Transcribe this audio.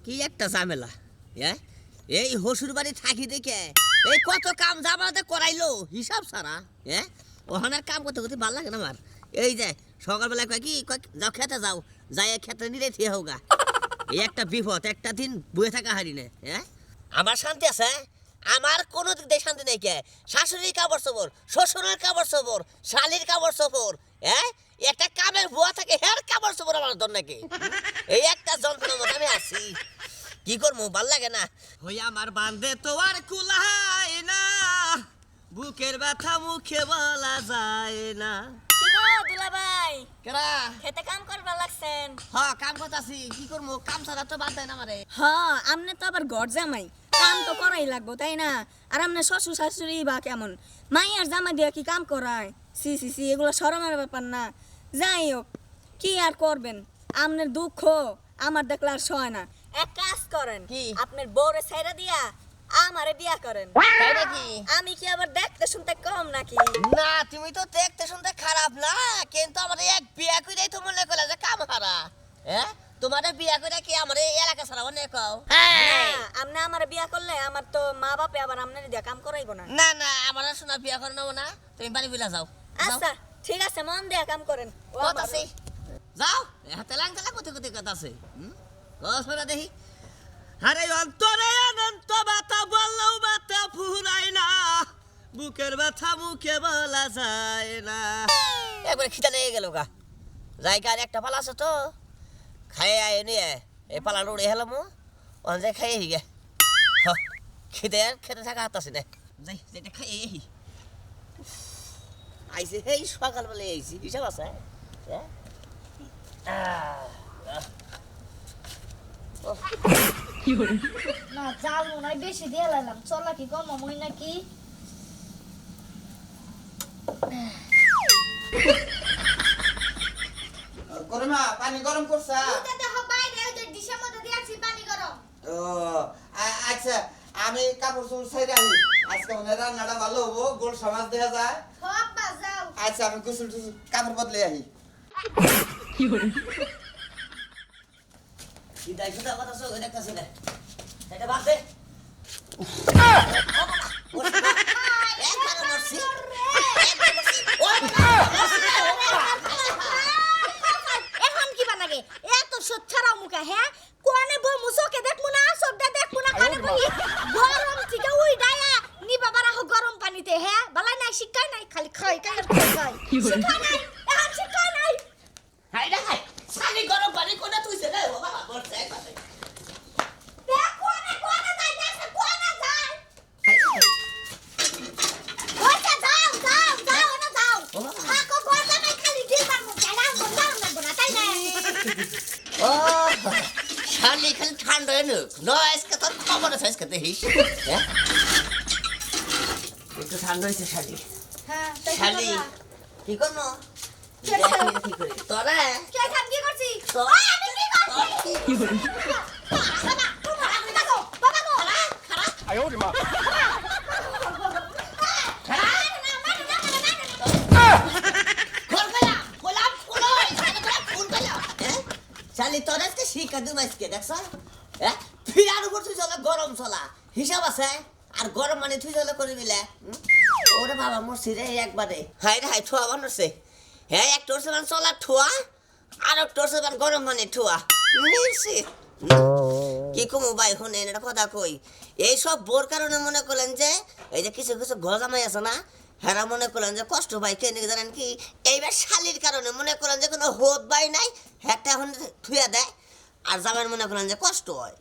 কি একটা ঝামেলা। হ্যাঁ, এই হসুর বাড়ি থাকি দেখে এই কত কাম জামাতে করাইলো হিসাব ছাড়া। হ্যাঁ, ওখানে কাম করতে করতে ভালো লাগে না আমার। এই যে সকালবেলা কয় কি যাও খেতে যাও, যাই খেতে নিলে থিয়ে হোগা। এই একটা বিপদ, একটা দিন বয়ে থাকা হারি না। হ্যাঁ, আমার শান্তি আছে, আমার কোনো দিক দিয়ে শান্তি নেই। কে শাশুড়ির কাপড় চোপড়, শ্বশুরের কাপড় চোপড়, শালির কাপড় চোপড়, হ্যাঁ একটা কামের বুয়া থাকে, হ্যাঁ কাপড় চোপড় আমার দর নাকি। এই একটা যন্ত্রণার মধ্যে আমি আছি, কি করবো ভাল লাগে না। হই আমার বান্ধে তো আর কুলায় না, বুকের ব্যথা মুখে বলা যায় না। কি গো দুলা ভাই, কেরা খেতে কাম করবার লাগছেন? হ্যাঁ কাম করতেছি, কি করবো, কাম ছাড়া তো বাদ দেয় না আমারে। হ্যাঁ, আমনে তো আবার ঘর জামাই, কাম তো করাই লাগবো তাই না? আর আমনে শ্বশুর শাশুড়ি বা কেমন, মাইয়ার জামাই দিয়ে কি কাম করায়? সি সি সি, এগুলো শরমের ব্যাপার না। যাই হোক, কি আর করবেন, আমনের দুঃখ আমার দেখলে আর সয় না। এক কাজ করেন, কি? আপনার বউরে ছাইরা দিয়া আমারে বিয়া করেন। তাই নাকি? আমি কি আবার দেখতে শুনতে কম নাকি? না, তুমি তো দেখতে শুনতে খারাপ না, কিন্তু আমার এক বিয়া করে তো মনে করলে যে কাম হারা। হ্যাঁ, তোমার বিয়া করে কি আমার এই এলাকা ছাড়া অনেক কও? আমনে আমারে বিয়া করলে আমার তো মা বাপে আবার আমনের দিয়া কাম করাইবো না। না না, আমার শোনা বিয়া করে নেবো না, তুমি বাড়ি বিলা যাও। আচ্ছা ঠিক আছে, মন দিয়া কাম করেন। ও কত আমার- আছে যাও, হাতে লাং তালা কোথায় কোথায় কথা আছে। কসরা দেখি। আরে অন্তরে অনন্ত ব্যথা বললেও ব্যথা ফুরায় না, বুকের ব্যথা মুখে বলা যায় না। একবার খিদা লেগে গেল গা, জায়গার একটা পালা আছে তো, খাইয়ে আয় নিয়ে এই পালা উড়ে হেলাম, ওখান যাই খাইয়ে হি গে। খিদে আর খেতে থাকা হাত আছে না, যাই যেটা খাইয়ে হি আইসি, এই সকালবেলা আইসি, হিসাব আছে। হ্যাঁ না চাল মনে হয় বেশি দিয়ে লাইলাম, চলা কি কম মই নাকি? করমা পানি গরম করছা? ও আচ্ছা, আমি কাপড় চোপড় ছাইরে আনি, আজকে মনে হয় রান্নাটা ভালো হবো, গোল সমাজ দেখা যায়। আচ্ছা, আমি গোসল টুসল কাপড় বদলে আহি। কি দায়িত্ব দেওয়া কথা সব দেখতেছি না, এটা বাদ দে। এখন কি বানাগে এত সচ্ছারা মুখা? হ্যাঁ, কোনে বউ মুসকে দেখমু না, সবটা দেখমু না, কানে বই গরম থেকে উই ডায়া নি বাবা রাখো গরম পানিতে। হ্যাঁ, বালাই নাই, শিক্ষাই নাই, খালি খাই খাই আর খাই, শিক্ষা নাই, এখন শিক্ষা নাই। হাই রে হাই, সালি গরম পানি কোনা তুইছে রে বাবা, বলছে কথা। দেখ কোনে কোনে যাই, দেখ কোনে যাই। হাই ওইটা যাও যাও যাও না যাও, থাকো গরমে নাই, খালি দিবার মুখে রাম লাগবো না তাই না? ও শালি খালি ঠান্ডা এনে নয়, আজকে তোর খবর আছে, আজকে দেখিস। হ্যাঁ একটু ঠান্ডা হয়েছে শালি। হ্যাঁ, তাই শালি কথা। কি করনো, কে খাবে? কি করে তোরা কে খান কি করছি? তো- ওই আমি কি করছি? বাবা, বাবা গো, বাবা গো। শালি তোর আজকে শিক্ষা দিম আজকে, দেখছ? হ্যাঁ, ফিরার উপর তুই চলে গরম চলা হিসাব আছে, আর গরম মানে তুই চলে করে দিলে। ওরে বাবা মরছি রে একবারে। হাই রে হাই, ঠোয়া বানছে। হ্যাঁ, একটা হচ্ছে মানে চলা ঠোয়া, আর একটা হচ্ছে মানে গরম মানে ঠোয়া নিশ্চিত। কি কমু ভাই, শুনেন একটা কথা কই, এইসব বোর কারণে মনে করলেন যে এই যে কিছু কিছু গজামাই আছে না, হেরা মনে করলেন যে কষ্ট ভাই কেন জানেন কি, এইবার শালির কারণে মনে করেন যে কোনো হোদ ভাই নাই, একটা এখন থুয়া দেয়, আর জামাই মনে করেন যে কষ্ট হয়।